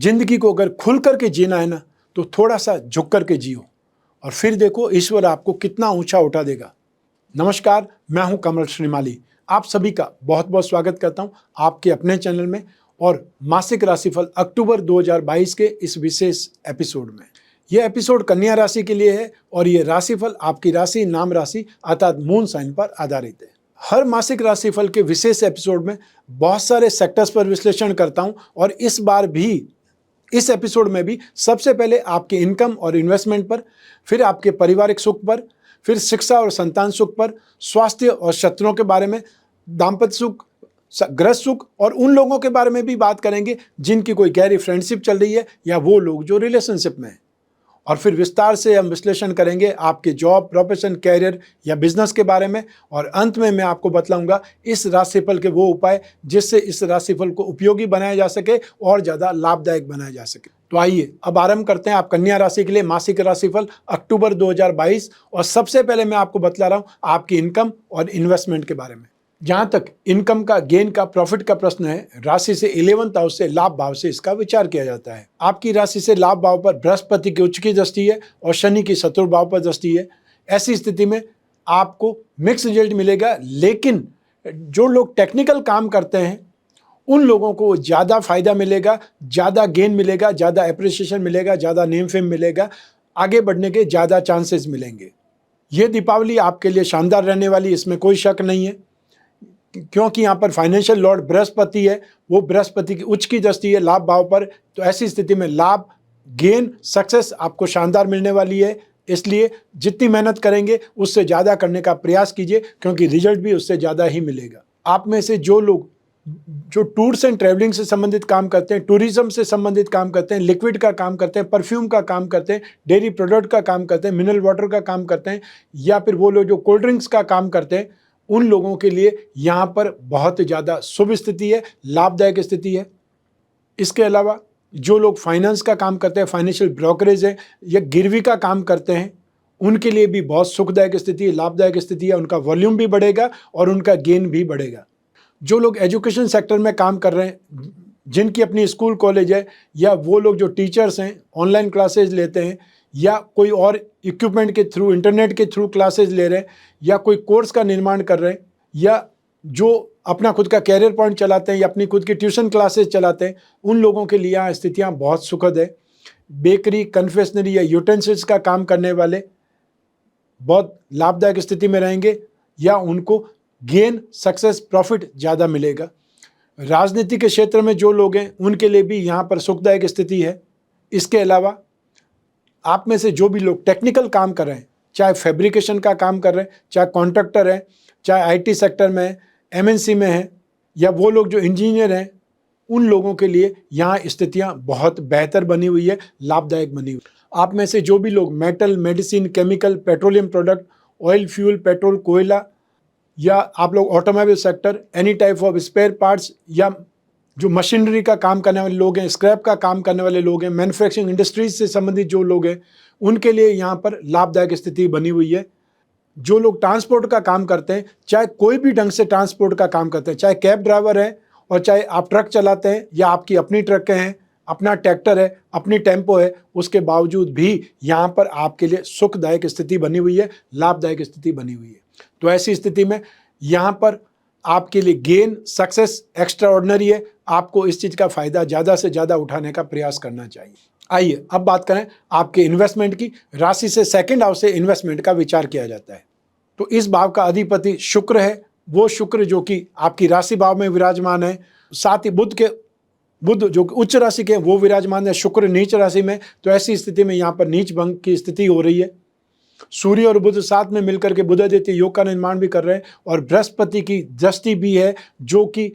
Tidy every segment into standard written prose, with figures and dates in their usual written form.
जिंदगी को अगर खुल करके जीना है ना, तो थोड़ा सा झुक करके जियो और फिर देखो ईश्वर आपको कितना ऊंचा उठा देगा। नमस्कार, मैं हूं कमल श्रीमाली। आप सभी का बहुत बहुत स्वागत करता हूं आपके अपने चैनल में और मासिक राशिफल अक्टूबर 2022 के इस विशेष एपिसोड में। यह एपिसोड कन्या राशि के लिए है और यह राशिफल आपकी राशि, नाम राशि अर्थात मून साइन पर आधारित है। हर मासिक राशिफल के विशेष एपिसोड में बहुत सारे सेक्टर्स पर विश्लेषण करता हूं और इस बार भी इस एपिसोड में भी सबसे पहले आपके इनकम और इन्वेस्टमेंट पर, फिर आपके पारिवारिक सुख पर, फिर शिक्षा और संतान सुख पर, स्वास्थ्य और शत्रुओं के बारे में, दाम्पत्य सुख, गृहस्थ सुख और उन लोगों के बारे में भी बात करेंगे जिनकी कोई गहरी फ्रेंडशिप चल रही है या वो लोग जो रिलेशनशिप में हैं। और फिर विस्तार से हम विश्लेषण करेंगे आपके जॉब, प्रोफेशन, कैरियर या बिजनेस के बारे में और अंत में मैं आपको बतलाऊंगा इस राशिफल के वो उपाय जिससे इस राशिफल को उपयोगी बनाया जा सके और ज़्यादा लाभदायक बनाया जा सके। तो आइए अब आरंभ करते हैं आप कन्या राशि के लिए मासिक राशिफल अक्टूबर 2022 और सबसे पहले मैं आपको बतला रहा हूँ आपकी इनकम और इन्वेस्टमेंट के बारे में। जहाँ तक इनकम का, गेन का, प्रॉफिट का प्रश्न है, राशि से 11th हाउस से लाभ भाव से इसका विचार किया जाता है। आपकी राशि से लाभ भाव पर बृहस्पति की उच्च की दृष्टि है और शनि की शत्रु भाव पर दृष्टि है। ऐसी स्थिति में आपको मिक्स रिजल्ट मिलेगा, लेकिन जो लोग टेक्निकल काम करते हैं उन लोगों को ज़्यादा फायदा मिलेगा, ज़्यादा गेन मिलेगा, ज़्यादा एप्रिसिएशन मिलेगा, ज़्यादा नेम फेम मिलेगा, आगे बढ़ने के ज़्यादा चांसेस मिलेंगे। ये दीपावली आपके लिए शानदार रहने वाली, इसमें कोई शक नहीं है, क्योंकि यहाँ पर फाइनेंशियल लॉर्ड बृहस्पति है, वो बृहस्पति की उच्च की दृष्टि है लाभ भाव पर। तो ऐसी स्थिति में लाभ, गेन, सक्सेस आपको शानदार मिलने वाली है। इसलिए जितनी मेहनत करेंगे उससे ज़्यादा करने का प्रयास कीजिए, क्योंकि रिजल्ट भी उससे ज़्यादा ही मिलेगा। आप में से जो लोग जो टूर्स एंड ट्रैवलिंग से संबंधित काम करते हैं, टूरिज्म से संबंधित काम करते हैं, लिक्विड का काम करते हैं, परफ्यूम का काम करते हैं, डेयरी प्रोडक्ट का काम करते हैं, मिनरल वाटर का काम करते हैं, या फिर वो लोग जो कोल्ड ड्रिंक्स का काम करते हैं, उन लोगों के लिए यहाँ पर बहुत ज़्यादा शुभ स्थिति है, लाभदायक स्थिति है। इसके अलावा जो लोग फाइनेंस का काम करते हैं, फाइनेंशियल ब्रोकरेज है या गिरवी का काम करते हैं, उनके लिए भी बहुत सुखदायक स्थिति है, लाभदायक स्थिति है। उनका वॉल्यूम भी बढ़ेगा और उनका गेन भी बढ़ेगा। जो लोग एजुकेशन सेक्टर में काम कर रहे हैं, जिनकी अपनी स्कूल कॉलेज है, या वो लोग जो टीचर्स हैं, ऑनलाइन क्लासेज लेते हैं या कोई और इक्विपमेंट के थ्रू, इंटरनेट के थ्रू क्लासेज ले रहे हैं, या कोई कोर्स का निर्माण कर रहे हैं, या जो अपना खुद का कैरियर पॉइंट चलाते हैं या अपनी खुद की ट्यूशन क्लासेज चलाते हैं, उन लोगों के लिए यहाँ स्थितियाँ बहुत सुखद है। बेकरी, कन्फेक्शनरी या यूटेंसिल्स का काम करने वाले बहुत लाभदायक स्थिति में रहेंगे, या उनको गेन, सक्सेस, प्रॉफिट ज़्यादा मिलेगा। राजनीति के क्षेत्र में जो लोग हैं उनके लिए भी यहाँ पर सुखदायक स्थिति है। इसके अलावा आप में से जो भी लोग टेक्निकल काम कर रहे हैं, चाहे फैब्रिकेशन का काम कर रहे हैं, चाहे कॉन्ट्रैक्टर हैं, चाहे आईटी सेक्टर में है, एमएनसी में है, या वो लोग जो इंजीनियर हैं, उन लोगों के लिए यहाँ स्थितियाँ बहुत बेहतर बनी हुई है, लाभदायक बनी हुई। आप में से जो भी लोग metal, medicine, chemical, petroleum product, oil, fuel, petrol, कोयला, या आप लोग automobile sector, any type of spare parts, या जो मशीनरी का काम करने वाले लोग हैं, स्क्रैप का काम करने वाले लोग हैं, मैन्युफैक्चरिंग इंडस्ट्रीज से संबंधित जो लोग हैं, उनके लिए यहाँ पर लाभदायक स्थिति बनी हुई है। जो लोग ट्रांसपोर्ट का काम करते हैं, चाहे कोई भी ढंग से ट्रांसपोर्ट का काम करते हैं, चाहे कैब ड्राइवर है और चाहे आप ट्रक चलाते हैं या आपकी अपनी ट्रकें हैं, अपना ट्रैक्टर है, अपनी टेम्पो है, उसके बावजूद भी यहाँ पर आपके लिए सुखदायक स्थिति बनी हुई है, लाभदायक स्थिति बनी हुई है। तो ऐसी स्थिति में यहाँ पर आपके लिए गेन, सक्सेस एक्स्ट्रा ऑर्डिनरी है। आपको इस चीज़ का फ़ायदा ज़्यादा से ज़्यादा उठाने का प्रयास करना चाहिए। आइए अब बात करें आपके इन्वेस्टमेंट की। राशि से 2nd हाउस से इन्वेस्टमेंट का विचार किया जाता है। तो इस भाव का अधिपति शुक्र है, वो शुक्र जो कि आपकी राशि भाव में विराजमान है। साथ ही बुध जो उच्च राशि के वो विराजमान है, शुक्र नीच राशि में। तो ऐसी स्थिति में यहाँ पर नीच भंग की स्थिति हो रही है। सूर्य और बुध साथ में मिलकर के बुधादित्य योग का निर्माण भी कर रहे हैं और बृहस्पति की दृष्टि भी है, जो कि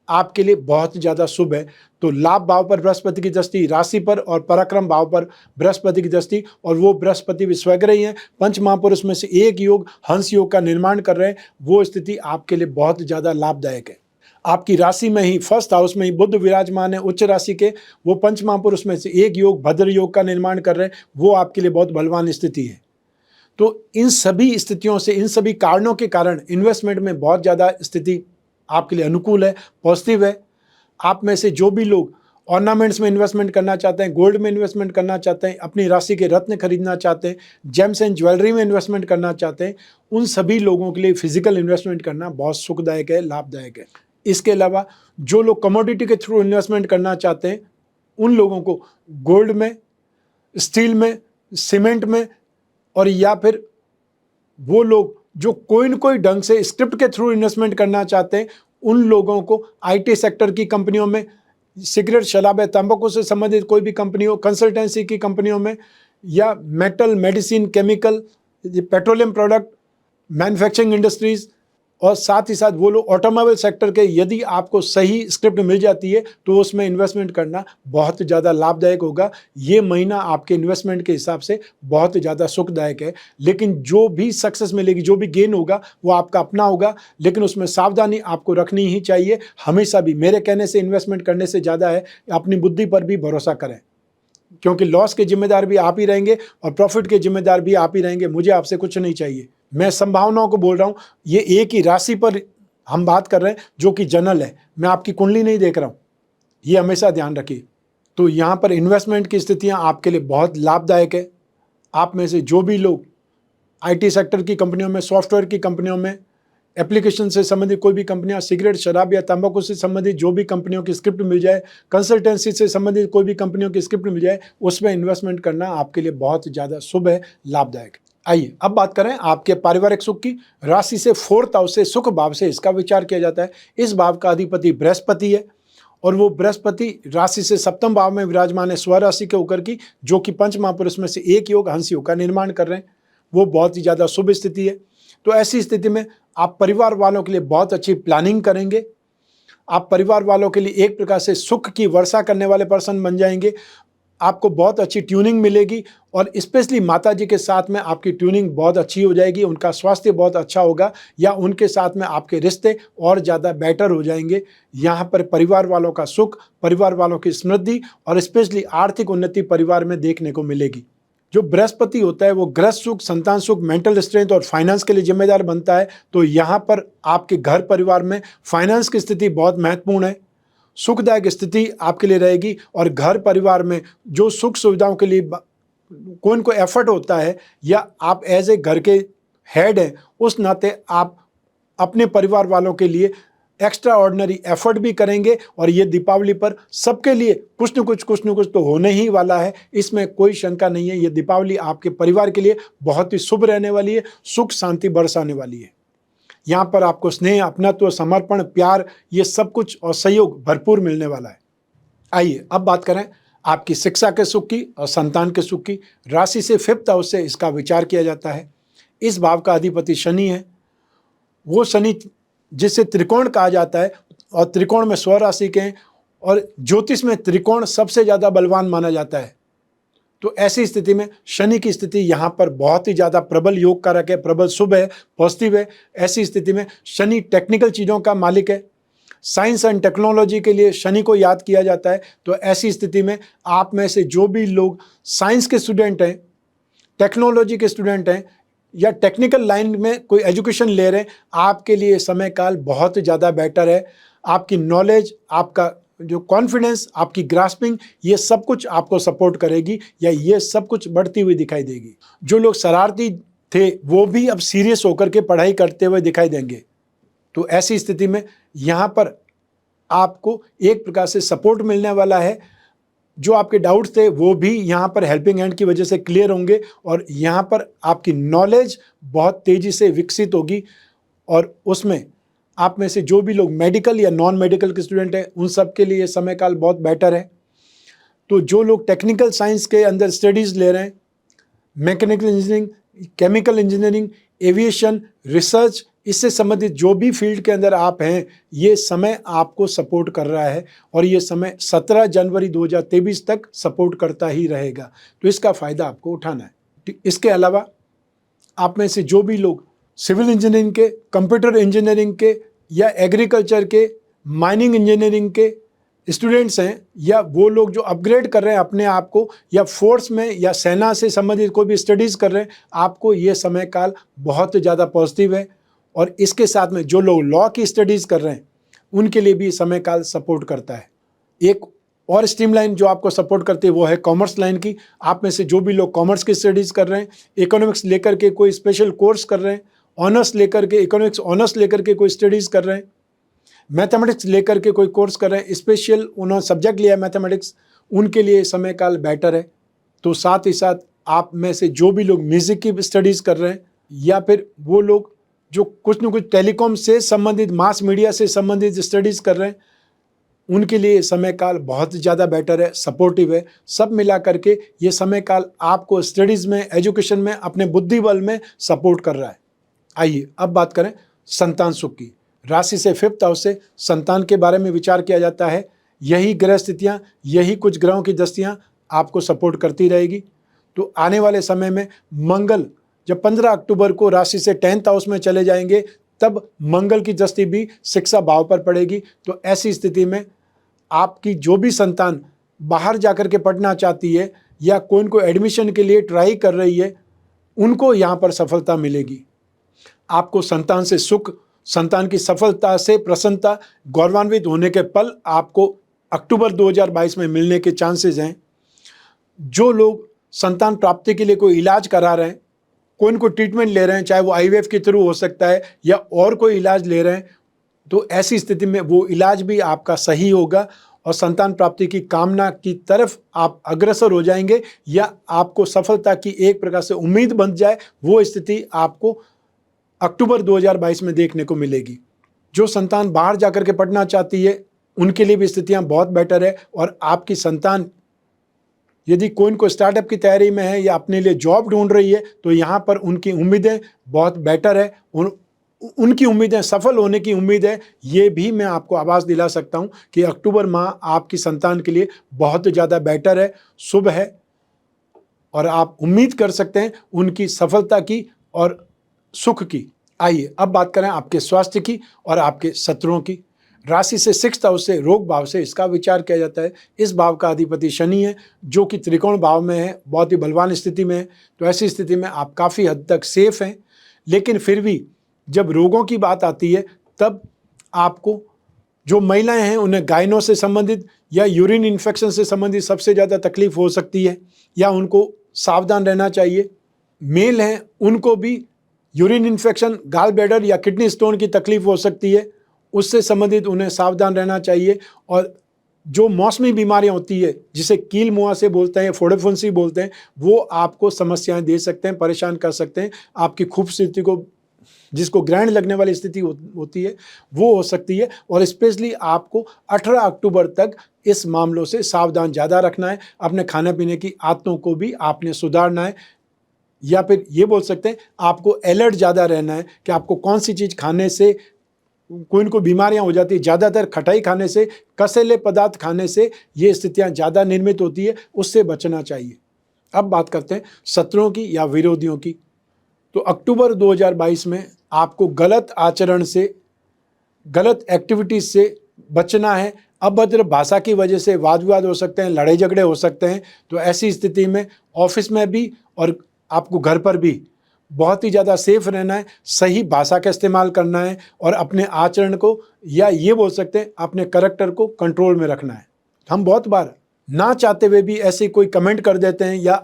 आपके लिए बहुत ज़्यादा शुभ है। तो लाभ भाव पर बृहस्पति की दृष्टि, राशि पर और पराक्रम भाव पर बृहस्पति की दृष्टि, और वो बृहस्पति भी स्वग्रही हैं। पंच महापुरुष में से एक योग हंस योग का निर्माण कर रहे हैं। वो स्थिति आपके लिए बहुत ज़्यादा लाभदायक है। आपकी राशि में ही 1st हाउस में ही बुध विराजमान है उच्च राशि के, वो पंच महापुरुष में से एक योग भद्र योग का निर्माण कर रहे हैं। वो आपके लिए बहुत बलवान स्थिति है। तो इन सभी स्थितियों से, इन सभी कारणों के कारण इन्वेस्टमेंट में बहुत ज़्यादा स्थिति आपके लिए अनुकूल है, पॉजिटिव है। आप में से जो भी लोग ऑर्नामेंट्स में इन्वेस्टमेंट करना चाहते हैं, गोल्ड में इन्वेस्टमेंट करना चाहते हैं, अपनी राशि के रत्न खरीदना चाहते हैं, जेम्स एंड ज्वेलरी में इन्वेस्टमेंट करना चाहते हैं, उन सभी लोगों के लिए फिजिकल इन्वेस्टमेंट करना बहुत सुखदायक है, लाभदायक है। इसके अलावा जो लोग कमोडिटी के थ्रू इन्वेस्टमेंट करना चाहते हैं, उन लोगों को गोल्ड में, स्टील में, सीमेंट में, और या फिर वो लोग जो कोई न कोई ढंग से स्क्रिप्ट के थ्रू इन्वेस्टमेंट करना चाहते हैं, उन लोगों को आईटी सेक्टर की कंपनियों में, सिगरेट, शराब या तंबाकू से संबंधित कोई भी कंपनी हो, कंसल्टेंसी की कंपनियों में, या metal, medicine, chemical, petroleum product, manufacturing industries, और साथ ही साथ वो लोग ऑटोमोबाइल सेक्टर के, यदि आपको सही स्क्रिप्ट मिल जाती है तो उसमें इन्वेस्टमेंट करना बहुत ज़्यादा लाभदायक होगा। ये महीना आपके इन्वेस्टमेंट के हिसाब से बहुत ज़्यादा सुखदायक है, लेकिन जो भी सक्सेस मिलेगी, जो भी गेन होगा वो आपका अपना होगा, लेकिन उसमें सावधानी आपको रखनी ही चाहिए। हमेशा भी मेरे कहने से इन्वेस्टमेंट करने से ज़्यादा है अपनी बुद्धि पर भी भरोसा करें, क्योंकि लॉस के जिम्मेदार भी आप ही रहेंगे और प्रॉफिट के जिम्मेदार भी आप ही रहेंगे। मुझे आपसे कुछ नहीं चाहिए। मैं संभावनाओं को बोल रहा हूँ, ये एक ही राशि पर हम बात कर रहे हैं जो कि जनरल है, मैं आपकी कुंडली नहीं देख रहा हूँ, ये हमेशा ध्यान रखिए। तो यहाँ पर इन्वेस्टमेंट की स्थितियाँ आपके लिए बहुत लाभदायक है। आप में से जो भी लोग आईटी सेक्टर की कंपनियों में, सॉफ्टवेयर की कंपनियों में, एप्लीकेशन से संबंधित कोई भी कंपनियां, सिगरेट, शराब या तंबाकू से संबंधित जो भी कंपनियों की स्क्रिप्ट मिल जाए, कंसल्टेंसी से संबंधित कोई भी कंपनियों की स्क्रिप्ट मिल जाए, उसमें इन्वेस्टमेंट करना आपके लिए बहुत ज़्यादा शुभ है, लाभदायक है। आइए अब बात करें आपके पारिवारिक सुख की। राशि से 4th हाउस से, सुख भाव से इसका विचार किया जाता है। इस भाव का अधिपति बृहस्पति है और वो बृहस्पति राशि से 7वें भाव में विराजमान है, स्वराशि के होकर की, जो कि पंच महापुरुष में से एक योग, हंस योग का निर्माण कर रहे हैं। वो बहुत ही ज़्यादा शुभ स्थिति है। तो ऐसी स्थिति में आप परिवार वालों के लिए बहुत अच्छी प्लानिंग करेंगे। आप परिवार वालों के लिए एक प्रकार से सुख की वर्षा करने वाले पर्सन बन जाएंगे। आपको बहुत अच्छी ट्यूनिंग मिलेगी और स्पेशली माता जी के साथ में आपकी ट्यूनिंग बहुत अच्छी हो जाएगी, उनका स्वास्थ्य बहुत अच्छा होगा, या उनके साथ में आपके रिश्ते और ज़्यादा बेटर हो जाएंगे। यहाँ पर परिवार वालों का सुख, परिवार वालों की समृद्धि और स्पेशली आर्थिक उन्नति परिवार में देखने को मिलेगी। जो बृहस्पति होता है वो गृहस्थ सुख, संतान सुख, मेंटल स्ट्रेंथ और फाइनेंस के लिए जिम्मेदार बनता है। तो यहाँ पर आपके घर परिवार में फाइनेंस की स्थिति बहुत महत्वपूर्ण है, सुखदायक स्थिति आपके लिए रहेगी। और घर परिवार में जो सुख सुविधाओं के लिए कोई न कोई एफर्ट होता है, या आप एज ए घर के हेड हैं, उस नाते आप अपने परिवार वालों के लिए एक्स्ट्रा ऑर्डिनरी एफर्ट भी करेंगे। और ये दीपावली पर सबके लिए कुछ न कुछ तो होने ही वाला है, इसमें कोई शंका नहीं है। ये दीपावली आपके परिवार के लिए बहुत ही शुभ रहने वाली है, सुख शांति बरसाने वाली है। यहाँ पर आपको स्नेह, अपनत्व, समर्पण, प्यार, ये सब कुछ और सहयोग भरपूर मिलने वाला है। आइए अब बात करें आपकी शिक्षा के सुख की और संतान के सुख की। राशि से 5th हाउस से इसका विचार किया जाता है। इस भाव का अधिपति शनि है। वो शनि जिसे त्रिकोण कहा जाता है, और त्रिकोण में स्वराशि के हैं, और ज्योतिष में त्रिकोण सबसे ज़्यादा बलवान माना जाता है। तो ऐसी स्थिति में शनि की स्थिति यहाँ पर बहुत ही ज़्यादा प्रबल योग कारक है, प्रबल शुभ है, पॉजिटिव है। ऐसी स्थिति में शनि टेक्निकल चीज़ों का मालिक है, साइंस एंड टेक्नोलॉजी के लिए शनि को याद किया जाता है। तो ऐसी स्थिति में आप में से जो भी लोग साइंस के स्टूडेंट हैं, टेक्नोलॉजी के स्टूडेंट हैं, या टेक्निकल लाइन में कोई एजुकेशन ले रहे हैं, आपके लिए समय काल बहुत ज़्यादा बेटर है। आपकी नॉलेज, आपका जो कॉन्फिडेंस, आपकी ग्रास्पिंग, ये सब कुछ आपको सपोर्ट करेगी, या ये सब कुछ बढ़ती हुई दिखाई देगी। जो लोग शरारती थे वो भी अब सीरियस होकर के पढ़ाई करते हुए दिखाई देंगे। तो ऐसी स्थिति में यहाँ पर आपको एक प्रकार से सपोर्ट मिलने वाला है। जो आपके डाउट्स थे वो भी यहाँ पर हेल्पिंग हैंड की वजह से क्लियर होंगे, और यहाँ पर आपकी नॉलेज बहुत तेज़ी से विकसित होगी। और उसमें आप में से जो भी लोग मेडिकल या नॉन मेडिकल के स्टूडेंट हैं, उन सब के लिए ये समय काल बहुत बेटर है। तो जो लोग टेक्निकल साइंस के अंदर स्टडीज़ ले रहे हैं, mechanical engineering, chemical engineering, aviation, research, इससे संबंधित जो भी फील्ड के अंदर आप हैं, ये समय आपको सपोर्ट कर रहा है, और ये समय 17 जनवरी 2023 तक सपोर्ट करता ही रहेगा। तो इसका फ़ायदा आपको उठाना है। इसके अलावा आप में से जो भी लोग सिविल इंजीनियरिंग के, कंप्यूटर इंजीनियरिंग के, या एग्रीकल्चर के, माइनिंग इंजीनियरिंग के स्टूडेंट्स हैं, या वो लोग जो अपग्रेड कर रहे हैं अपने आप को, या फोर्स में या सेना से संबंधित कोई भी स्टडीज़ कर रहे हैं, आपको ये समय काल बहुत ज़्यादा पॉजिटिव है। और इसके साथ में जो लोग लॉ की स्टडीज़ कर रहे हैं, उनके लिए भी समय काल सपोर्ट करता है। एक और स्ट्रीम लाइन जो आपको सपोर्ट करती है वो है कॉमर्स लाइन की। आप में से जो भी लोग कॉमर्स की स्टडीज़ कर रहे हैं, इकोनॉमिक्स लेकर के कोई स्पेशल कोर्स कर रहे हैं, ऑनर्स लेकर के इकोनॉमिक्स ऑनर्स लेकर के कोई स्टडीज़ कर रहे हैं, मैथमेटिक्स लेकर के कोई कोर्स कर रहे हैं, स्पेशल उन्होंने सब्जेक्ट लिया है मैथमेटिक्स, उनके लिए समय काल बेटर है। तो साथ ही साथ आप में से जो भी लोग म्यूज़िक की स्टडीज़ कर रहे हैं, या फिर वो लोग जो कुछ न कुछ टेलीकॉम से संबंधित, मास मीडिया से संबंधित स्टडीज़ कर रहे हैं, उनके लिए समय काल बहुत ज़्यादा बेटर है, सपोर्टिव है। सब मिला करके ये समय काल आपको स्टडीज़ में, एजुकेशन में, अपने बुद्धि बल में सपोर्ट कर रहा है। आइए अब बात करें संतान सुख की। राशि से 5th हाउस से संतान के बारे में विचार किया जाता है। यही ग्रह स्थितियाँ, यही कुछ ग्रहों की दस्तियाँ आपको सपोर्ट करती रहेगी। तो आने वाले समय में मंगल जब 15 अक्टूबर को राशि से 10th हाउस में चले जाएंगे, तब मंगल की दृष्टि भी 6 भाव पर पड़ेगी। तो ऐसी स्थिति में आपकी जो भी संतान बाहर जाकर के पढ़ना चाहती है या कोई को एडमिशन के लिए ट्राई कर रही है, उनको यहाँ पर सफलता मिलेगी। आपको संतान से सुख, संतान की सफलता से प्रसन्नता, गौरवान्वित होने के पल आपको अक्टूबर 2022 में मिलने के चांसेस हैं। जो लोग संतान प्राप्ति के लिए कोई इलाज करा रहे हैं, कोई ट्रीटमेंट ले रहे हैं, चाहे वो IVF के थ्रू हो सकता है या और कोई इलाज ले रहे हैं, तो ऐसी स्थिति में वो इलाज भी आपका सही होगा और संतान प्राप्ति की कामना की तरफ आप अग्रसर हो जाएंगे, या आपको सफलता की एक प्रकार से उम्मीद बन जाए, वो स्थिति आपको अक्टूबर 2022 में देखने को मिलेगी। जो संतान बाहर जाकर के पढ़ना चाहती है, उनके लिए भी स्थितियां बहुत बेटर है। और आपकी संतान यदि कोई को स्टार्टअप की तैयारी में है या अपने लिए जॉब ढूंढ रही है, तो यहाँ पर उनकी उम्मीदें बहुत बेटर है। उनकी उम्मीदें, सफल होने की उम्मीद है। ये भी मैं आपको आभास दिला सकता हूँ कि अक्टूबर माह आपकी संतान के लिए बहुत ज़्यादा बेटर है, शुभ है, और आप उम्मीद कर सकते हैं उनकी सफलता की और सुख की। आइए अब बात करें आपके स्वास्थ्य की और आपके शत्रुओं की। राशि से 6th हाउस से रोग भाव से इसका विचार किया जाता है। इस भाव का अधिपति शनि है, जो कि त्रिकोण भाव में है, बहुत ही बलवान स्थिति में है। तो ऐसी स्थिति में आप काफ़ी हद तक सेफ हैं। लेकिन फिर भी जब रोगों की बात आती है, तब आपको, जो महिलाएं हैं उन्हें गायनों से संबंधित या यूरिन इन्फेक्शन से संबंधित सबसे ज़्यादा तकलीफ हो सकती है, या उनको सावधान रहना चाहिए। मेल हैं, उनको भी यूरिन इन्फेक्शन, गाल ब्लैडर या किडनी स्टोन की तकलीफ हो सकती है, उससे संबंधित उन्हें सावधान रहना चाहिए। और जो मौसमी बीमारियां होती है, जिसे कील मुआ से बोलते हैं, फोड़े-फुंसी बोलते हैं, वो आपको समस्याएं दे सकते हैं, परेशान कर सकते हैं। आपकी खूबसूरती को, जिसको ग्रहण लगने वाली स्थिति होती है, वो हो सकती है। और स्पेशली आपको 18 अक्टूबर तक इस मामलों से सावधान ज़्यादा रखना है। अपने खाने पीने की आदतों को भी आपने सुधारना है, या फिर ये बोल सकते हैं आपको अलर्ट ज़्यादा रहना है कि आपको कौन सी चीज़ खाने से कोई बीमारियां हो जाती है। ज़्यादातर खटाई खाने से, कसेले पदार्थ खाने से ये स्थितियां ज़्यादा निर्मित होती है, उससे बचना चाहिए। अब बात करते हैं शत्रुओं की या विरोधियों की। तो अक्टूबर 2022 में आपको गलत आचरण से, गलत एक्टिविटीज से बचना है। अभद्र भाषा की वजह से वाद विवाद हो सकते हैं, लड़ाई झगड़े हो सकते हैं। तो ऐसी स्थिति में ऑफिस में भी और आपको घर पर भी बहुत ही ज़्यादा सेफ रहना है, सही भाषा का इस्तेमाल करना है और अपने आचरण को, या ये बोल सकते हैं अपने करैक्टर को कंट्रोल में रखना है। हम बहुत बार ना चाहते हुए भी ऐसे कोई कमेंट कर देते हैं, या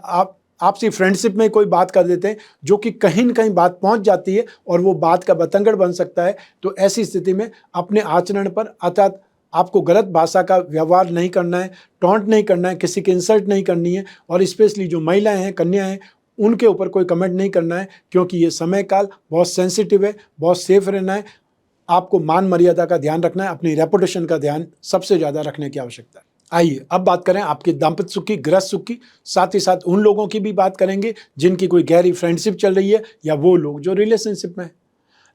आपसी फ्रेंडशिप में कोई बात कर देते हैं, जो कि कहीं न कहीं बात पहुंच जाती है और वो बात का बतंगड़ बन सकता है। तो ऐसी स्थिति में अपने आचरण पर, अर्थात आपको गलत भाषा का व्यवहार नहीं करना है, टॉन्ट नहीं करना है, किसी की इंसल्ट नहीं करनी है। और स्पेशली जो महिलाएं हैं, कन्या हैं, उनके ऊपर कोई कमेंट नहीं करना है, क्योंकि ये समय काल बहुत सेंसिटिव है। बहुत सेफ रहना है। आपको मान मर्यादा का ध्यान रखना है, अपनी रेपुटेशन का ध्यान सबसे ज़्यादा रखने की आवश्यकता है। आइए अब बात करें आपके दाम्पत्य सुख की, गृहस्थ सुख की। साथ ही साथ उन लोगों की भी बात करेंगे जिनकी कोई गहरी फ्रेंडशिप चल रही है, या वो लोग जो रिलेशनशिप में हैं।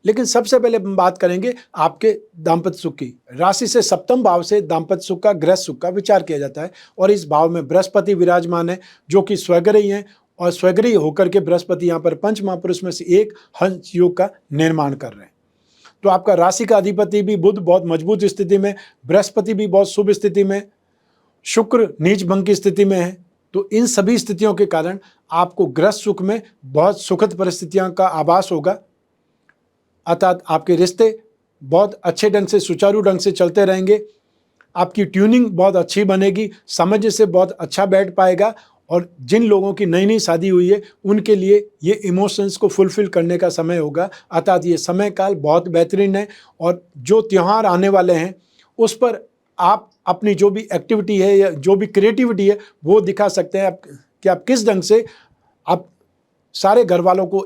लेकिन सबसे पहले हम बात करेंगे आपके दाम्पत्य सुख की। राशि से 7वें भाव से दाम्पत्य सुख का, गृहस्थ सुख का विचार किया जाता है। और इस भाव में बृहस्पति विराजमान है, जो कि स्वग्रही हैं। और स्वग्रही होकर के बृहस्पति यहाँ पर पंच महापुरुष में से एक हंस योग का निर्माण कर रहे हैं। तो आपका राशि का अधिपति भी बुध बहुत मजबूत स्थिति में, बृहस्पति भी बहुत शुभ स्थिति में, शुक्र नीच भंग की स्थिति में है। तो इन सभी स्थितियों के कारण आपको गृहस्थ सुख में बहुत सुखद परिस्थितियों का आभास होगा। अर्थात आपके रिश्ते बहुत अच्छे ढंग से, सुचारू ढंग से चलते रहेंगे। आपकी ट्यूनिंग बहुत अच्छी बनेगी, समझ से बहुत अच्छा बैठ पाएगा। और जिन लोगों की नई नई शादी हुई है उनके लिए ये इमोशंस को फुलफिल करने का समय होगा, अर्थात ये समय काल बहुत बेहतरीन है। और जो त्यौहार आने वाले हैं उस पर आप अपनी जो भी एक्टिविटी है या जो भी क्रिएटिविटी है वो दिखा सकते हैं कि आप किस ढंग से आप सारे घर वालों को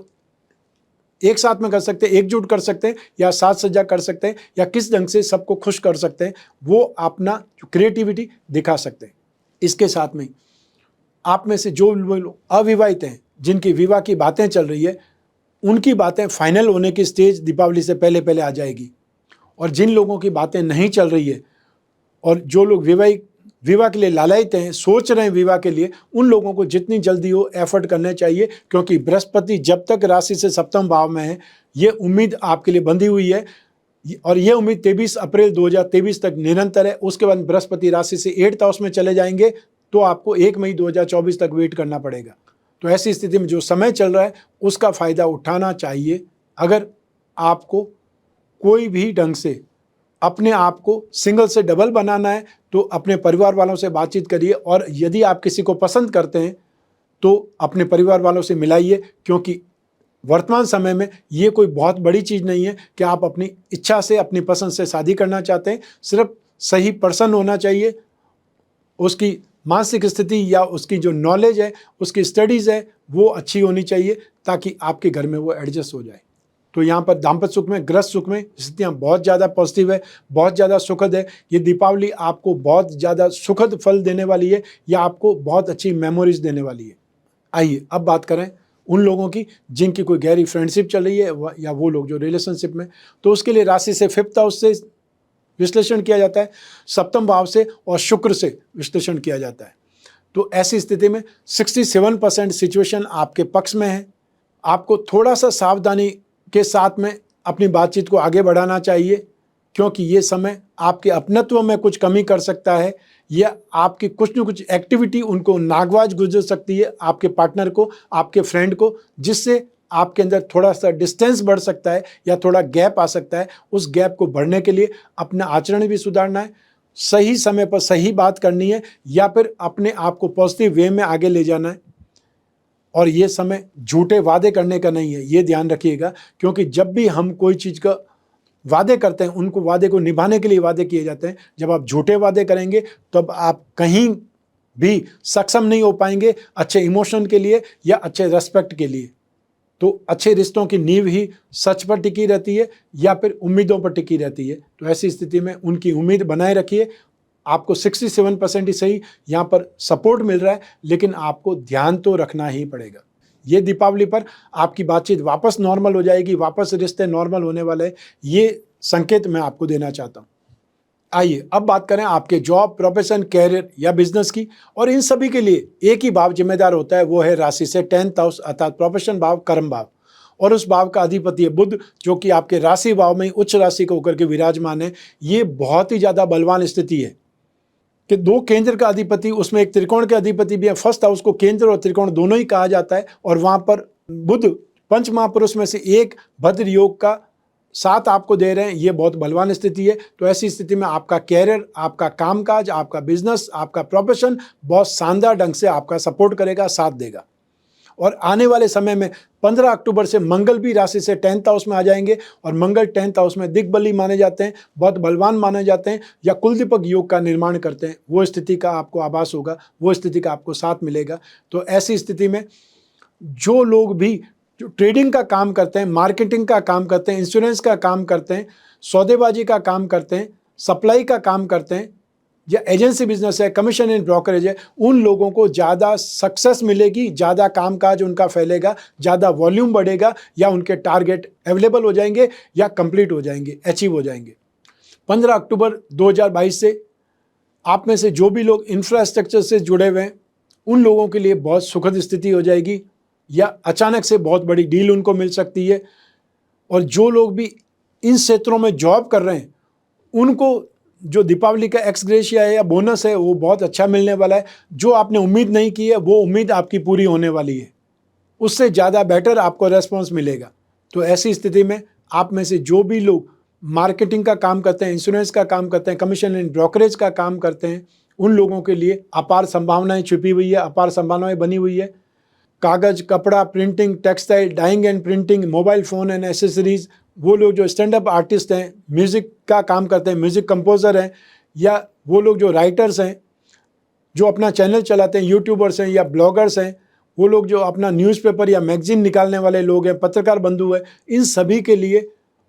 एक साथ में कर सकते हैं, एकजुट कर सकते हैं, या साज सज्जा कर सकते हैं, या किस ढंग से सबको खुश कर सकते हैं, वो अपना जो क्रिएटिविटी दिखा सकते हैं। इसके साथ में आप में से जो लोग अविवाहित हैं, जिनकी विवाह की बातें चल रही है, उनकी बातें फाइनल होने की स्टेज दीपावली से पहले पहले आ जाएगी। और जिन लोगों की बातें नहीं चल रही है और जो लोग विवाह के लिए लालायित हैं, सोच रहे हैं विवाह के लिए, उन लोगों को जितनी जल्दी हो एफर्ट करने चाहिए, क्योंकि बृहस्पति जब तक राशि से सप्तम भाव में है, ये उम्मीद आपके लिए बंधी हुई है। और ये उम्मीद 23 अप्रैल 2023 तक निरंतर है। उसके बाद बृहस्पति राशि से 8th हाउस में चले जाएंगे, तो आपको 1 मई 2024 तक वेट करना पड़ेगा। तो ऐसी स्थिति में जो समय चल रहा है उसका फ़ायदा उठाना चाहिए। अगर आपको कोई भी ढंग से अपने आप को सिंगल से डबल बनाना है तो अपने परिवार वालों से बातचीत करिए, और यदि आप किसी को पसंद करते हैं तो अपने परिवार वालों से मिलाइए, क्योंकि वर्तमान समय में ये कोई बहुत बड़ी चीज़ नहीं है कि आप अपनी इच्छा से, अपनी पसंद से शादी करना चाहते हैं। सिर्फ सही पर्सन होना चाहिए, उसकी मानसिक स्थिति या उसकी जो नॉलेज है, उसकी स्टडीज़ है, वो अच्छी होनी चाहिए, ताकि आपके घर में वो एडजस्ट हो जाए। तो यहाँ पर दाम्पत्य सुख में, गृहस्थ सुख में स्थितियाँ बहुत ज़्यादा पॉजिटिव है, बहुत ज़्यादा सुखद है। ये दीपावली आपको बहुत ज़्यादा सुखद फल देने वाली है, या आपको बहुत अच्छी मेमोरीज देने वाली है। आइए अब बात करें उन लोगों की जिनकी कोई गहरी फ्रेंडशिप चल रही है, या वो लोग जो रिलेशनशिप में। तो उसके लिए राशि से 5th हाउस से विश्लेषण किया जाता है, सप्तम भाव से और शुक्र से विश्लेषण किया जाता है। तो ऐसी स्थिति में 67% सिचुएशन आपके पक्ष में है। आपको थोड़ा सा सावधानी के साथ में अपनी बातचीत को आगे बढ़ाना चाहिए, क्योंकि ये समय आपके अपनत्व में कुछ कमी कर सकता है, या आपकी कुछ न कुछ एक्टिविटी उनको नागवाज गुजर सकती है, आपके पार्टनर को, आपके फ्रेंड को, जिससे आपके अंदर थोड़ा सा डिस्टेंस बढ़ सकता है या थोड़ा गैप आ सकता है। उस गैप को बढ़ने के लिए अपना आचरण भी सुधारना है, सही समय पर सही बात करनी है, या फिर अपने आप को पॉजिटिव वे में आगे ले जाना है। और ये समय झूठे वादे करने का नहीं है, ये ध्यान रखिएगा, क्योंकि जब भी हम कोई चीज़ का वादे करते हैं, उनको वादे को निभाने के लिए वादे किए जाते हैं। जब आप झूठे वादे करेंगे तब आप कहीं भी सक्षम नहीं हो पाएंगे अच्छे इमोशन के लिए या अच्छे रेस्पेक्ट के लिए। तो अच्छे रिश्तों की नींव ही सच पर टिकी रहती है या फिर उम्मीदों पर टिकी रहती है। तो ऐसी स्थिति में उनकी उम्मीद बनाए रखिए। आपको 67% ही सही यहाँ पर सपोर्ट मिल रहा है, लेकिन आपको ध्यान तो रखना ही पड़ेगा। ये दीपावली पर आपकी बातचीत वापस नॉर्मल हो जाएगी, वापस रिश्ते नॉर्मल होने वाले हैं, ये संकेत मैं आपको देना चाहता हूँ। आइए अब बात करें आपके जॉब, प्रोफेशन, कैरियर या बिजनेस की। और इन सभी के लिए एक ही भाव जिम्मेदार होता है, वो है राशि से 10th हाउस, अर्थात प्रोफेशन भाव, कर्म भाव। और उस भाव का अधिपति है बुध, जो कि आपके राशि भाव में उच्च राशि को होकर के विराजमान है। ये बहुत ही ज़्यादा बलवान स्थिति है कि 2 केंद्र का अधिपति, उसमें एक त्रिकोण के अधिपति भी है। फर्स्ट हाउस को केंद्र और त्रिकोण दोनों ही कहा जाता है, और वहाँ पर बुध पंच महापुरुष में से एक भद्र योग का साथ आपको दे रहे हैं। ये बहुत बलवान स्थिति है। तो ऐसी स्थिति में आपका कैरियर, आपका कामकाज, आपका बिजनेस, आपका प्रोफेशन बहुत शानदार ढंग से आपका सपोर्ट करेगा, साथ देगा। और आने वाले समय में 15 अक्टूबर से मंगल भी राशि से 10th हाउस में आ जाएंगे, और मंगल 10th हाउस में दिग्बली माने जाते हैं, बहुत बलवान माने जाते हैं, या कुलदीपक योग का निर्माण करते हैं। वो स्थिति का आपको आभास होगा, वो स्थिति का आपको साथ मिलेगा। तो ऐसी स्थिति में जो लोग भी जो ट्रेडिंग का काम करते हैं, मार्केटिंग का काम करते हैं, इंश्योरेंस का काम करते हैं, सौदेबाजी का काम करते हैं, सप्लाई का काम करते हैं, या एजेंसी बिजनेस है, कमीशन एंड ब्रोकरेज है, उन लोगों को ज़्यादा सक्सेस मिलेगी, ज़्यादा कामकाज उनका फैलेगा, ज़्यादा वॉल्यूम बढ़ेगा, या उनके टारगेट अवेलेबल हो जाएंगे या कंप्लीट हो जाएंगे, अचीव हो जाएंगे। 15 अक्टूबर 2022 से आप में से जो भी लोग इंफ्रास्ट्रक्चर से जुड़े हुए हैं, उन लोगों के लिए बहुत सुखद स्थिति हो जाएगी, या अचानक से बहुत बड़ी डील उनको मिल सकती है। और जो लोग भी इन क्षेत्रों में जॉब कर रहे हैं, उनको जो दीपावली का एक्स ग्रेशिया है या बोनस है, वो बहुत अच्छा मिलने वाला है। जो आपने उम्मीद नहीं की है, वो उम्मीद आपकी पूरी होने वाली है, उससे ज़्यादा बेटर आपको रेस्पॉन्स मिलेगा। तो ऐसी स्थिति में आप में से जो भी लोग मार्केटिंग का काम करते हैं, इंश्योरेंस का काम करते हैं, कमीशन एंड ब्रोकरेज का काम करते हैं, उन लोगों के लिए अपार संभावनाएं छुपी हुई है, अपार संभावनाएं बनी हुई है। कागज, कपड़ा, printing, textile, dyeing and printing, mobile phone and accessories, वो लोग जो स्टैंड अप आर्टिस्ट हैं, म्यूज़िक का काम करते हैं, म्यूज़िक कंपोज़र हैं, या वो लोग जो राइटर्स हैं, जो अपना चैनल चलाते हैं, यूट्यूबर्स हैं या ब्लॉगर्स हैं, वो लोग जो अपना न्यूज़पेपर या मैगजीन निकालने वाले लोग हैं, पत्रकार बंधु हैं, इन सभी के लिए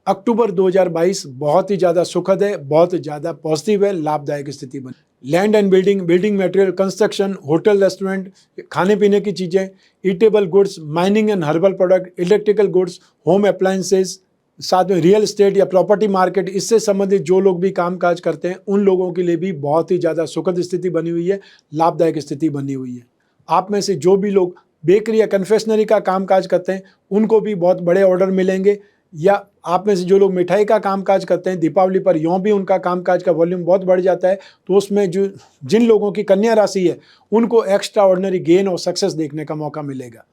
अक्टूबर 2022 बहुत ही ज़्यादा सुखद है, बहुत ज़्यादा पॉजिटिव है, लाभदायक स्थिति बनी। Land and building, building material, construction, hotel, restaurant, खाने पीने की चीज़ें, eatable goods, mining and herbal product, electrical goods, home appliances, साथ में रियल एस्टेट या प्रॉपर्टी मार्केट, इससे संबंधित जो लोग भी कामकाज करते हैं उन लोगों के लिए भी बहुत ही ज़्यादा सुखद स्थिति बनी हुई है, लाभदायक स्थिति बनी हुई है। आप में से जो भी लोग बेकरी या कन्फेक्शनरी का कामकाज करते हैं उनको भी बहुत बड़े ऑर्डर मिलेंगे, या आप में से जो लोग मिठाई का कामकाज करते हैं दीपावली पर यों भी उनका कामकाज का वॉल्यूम बहुत बढ़ जाता है, तो उसमें जो जिन लोगों की कन्या राशि है उनको एक्स्ट्रा ऑर्डिनरी गेन और सक्सेस देखने का मौका मिलेगा।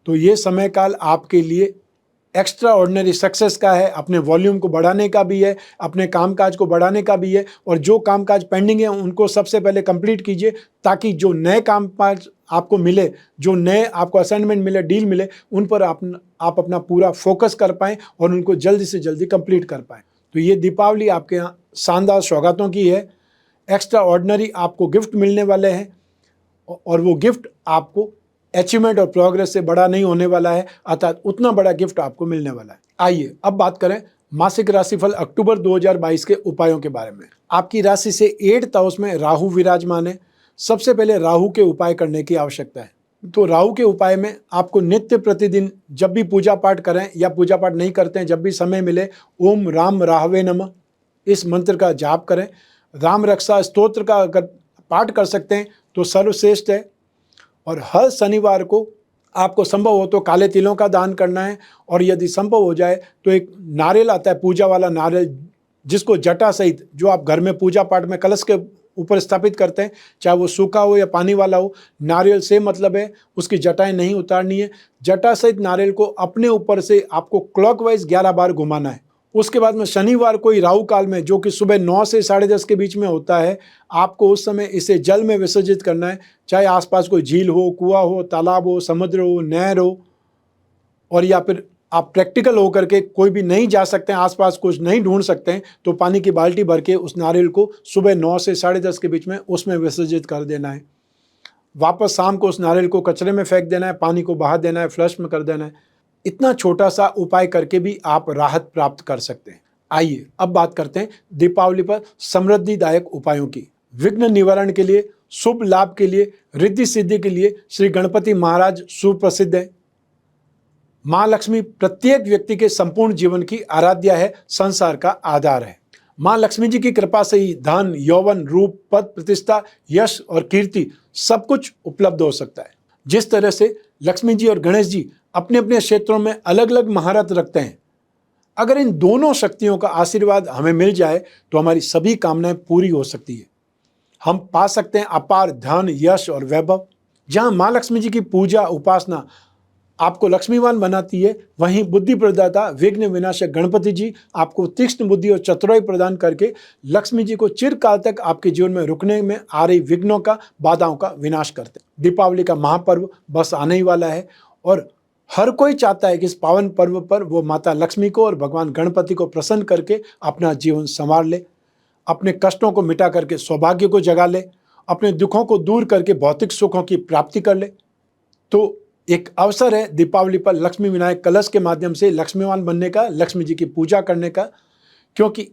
तो ये समय काल आपके लिए एक्स्ट्रा ऑर्डिनरी सक्सेस का है, अपने वॉल्यूम को बढ़ाने का भी है, अपने कामकाज को बढ़ाने का भी है, और जो कामकाज पेंडिंग है उनको सबसे पहले कंप्लीट कीजिए, ताकि जो नए कामकाज आपको मिले, जो नए आपको असाइनमेंट मिले, डील मिले, उन पर आप अपना पूरा फोकस कर पाएँ और उनको जल्दी से जल्दी कंप्लीट कर पाएँ। तो ये दीपावली आपके यहाँ शानदार सौगातों की है, एक्स्ट्रा ऑर्डिनरी आपको गिफ्ट मिलने वाले हैं, और वो गिफ्ट आपको अचीवमेंट और प्रोग्रेस से बड़ा नहीं होने वाला है, अर्थात उतना बड़ा गिफ्ट आपको मिलने वाला है। आइए अब बात करें मासिक राशिफल अक्टूबर 2022 के उपायों के बारे में। आपकी राशि से 8th हाउस में राहु विराजमान है। सबसे पहले राहु के उपाय करने की आवश्यकता है। तो राहु के उपाय में आपको नित्य प्रतिदिन जब भी पूजा पाठ करें या पूजा पाठ नहीं करते हैं, जब भी समय मिले, ओम राम राहवे नमः इस मंत्र का जाप करें। राम रक्षा स्तोत्र का अगर पाठ कर सकते हैं तो सर्वश्रेष्ठ है। और हर शनिवार को आपको संभव हो तो काले तिलों का दान करना है, और यदि संभव हो जाए तो एक नारियल आता है, पूजा वाला नारियल, जिसको जटा सहित जो आप घर में पूजा पाठ में कलश के ऊपर स्थापित करते हैं, चाहे वो सूखा हो या पानी वाला हो, नारियल से मतलब है उसकी जटाएं नहीं उतारनी है। जटा सहित नारियल को अपने ऊपर से आपको क्लॉकवाइज 11 बार घुमाना है। उसके बाद में शनिवार को ही राहु काल में, जो कि सुबह 9 से 10:30 के बीच में होता है, आपको उस समय इसे जल में विसर्जित करना है, चाहे आसपास कोई झील हो, कुआं हो, तालाब हो, समुद्र हो, नहर हो, और या फिर आप प्रैक्टिकल होकर के कोई भी नहीं जा सकते हैं, आसपास कुछ नहीं ढूंढ सकते हैं, तो पानी की बाल्टी भर के उस नारियल को सुबह 9 से 10:30 के बीच में उसमें विसर्जित कर देना है। वापस शाम को उस नारियल को कचरे में फेंक देना है, पानी को बहा देना है, फ्लश में कर देना है। इतना छोटा सा उपाय करके भी आप राहत प्राप्त कर सकते हैं। आइए अब बात करते हैं दीपावली पर समृद्धिदायक उपायों की। विघ्न निवारण के लिए, शुभ लाभ के लिए, रिद्धि सिद्धि के लिए श्री गणपति महाराज सुप्रसिद्ध है। माँ लक्ष्मी प्रत्येक व्यक्ति के संपूर्ण जीवन की आराध्या है, संसार का आधार है। माँ लक्ष्मी जी की कृपा से ही धन, यौवन, रूप, पद, प्रतिष्ठा, यश और कीर्ति सब कुछ उपलब्ध हो सकता है। जिस तरह से लक्ष्मी जी और गणेश जी अपने अपने क्षेत्रों में अलग अलग महारत रखते हैं, अगर इन दोनों शक्तियों का आशीर्वाद हमें मिल जाए तो हमारी सभी कामनाएं पूरी हो सकती है। हम पा सकते हैं अपार धन, यश और वैभव। जहां माँ लक्ष्मी जी की पूजा उपासना आपको लक्ष्मीवान बनाती है, वहीं बुद्धि प्रदाता विघ्न विनाशक गणपति जी आपको तीक्ष्ण बुद्धि और चतुराई प्रदान करके लक्ष्मी जी को चिरकाल तक आपके जीवन में रुकने में आ रही विघ्नों का, बाधाओं का विनाश करते हैं। दीपावली का महापर्व बस आने ही वाला है, और हर कोई चाहता है कि इस पावन पर्व पर वो माता लक्ष्मी को और भगवान गणपति को प्रसन्न करके अपना जीवन संवार ले, अपने कष्टों को मिटा करके सौभाग्य को जगा ले, अपने दुखों को दूर करके भौतिक सुखों की प्राप्ति कर ले। तो एक अवसर है दीपावली पर लक्ष्मी विनायक कलश के माध्यम से लक्ष्मीवान बनने का, लक्ष्मी जी की पूजा करने का, क्योंकि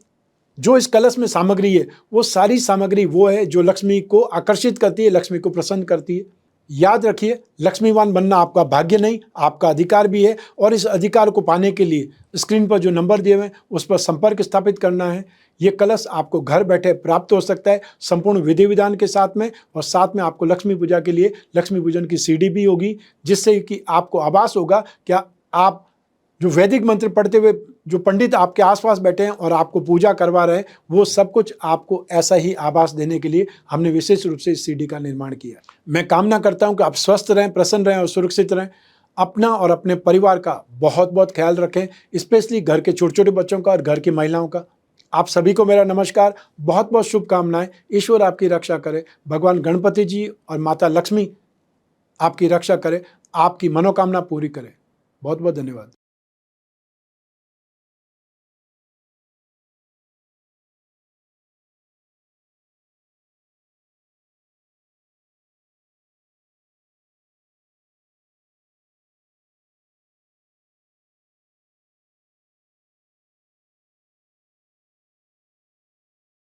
जो इस कलश में सामग्री है वो सारी सामग्री वो है जो लक्ष्मी को आकर्षित करती है, लक्ष्मी को प्रसन्न करती है। याद रखिए, लक्ष्मीवान बनना आपका भाग्य नहीं, आपका अधिकार भी है, और इस अधिकार को पाने के लिए स्क्रीन पर जो नंबर दिए हुए हैं उस पर संपर्क स्थापित करना है। ये कलश आपको घर बैठे प्राप्त हो सकता है, संपूर्ण विधि विधान के साथ में, और साथ में आपको लक्ष्मी पूजा के लिए लक्ष्मी पूजन की सीडी भी होगी, जिससे कि आपको आभास होगा क्या आप जो वैदिक मंत्र पढ़ते हुए जो पंडित आपके आसपास बैठे हैं और आपको पूजा करवा रहे हैं, वो सब कुछ आपको ऐसा ही आभास देने के लिए हमने विशेष रूप से इस सीडी का निर्माण किया। मैं कामना करता हूं कि आप स्वस्थ रहें, प्रसन्न रहें और सुरक्षित रहें। अपना और अपने परिवार का बहुत बहुत ख्याल रखें, स्पेशली घर के छोटे छोटे बच्चों का और घर की महिलाओं का। आप सभी को मेरा नमस्कार, बहुत बहुत शुभकामनाएं। ईश्वर आपकी रक्षा करे, भगवान गणपति जी और माता लक्ष्मी आपकी रक्षा करे, आपकी मनोकामना पूरी करे। बहुत बहुत धन्यवाद।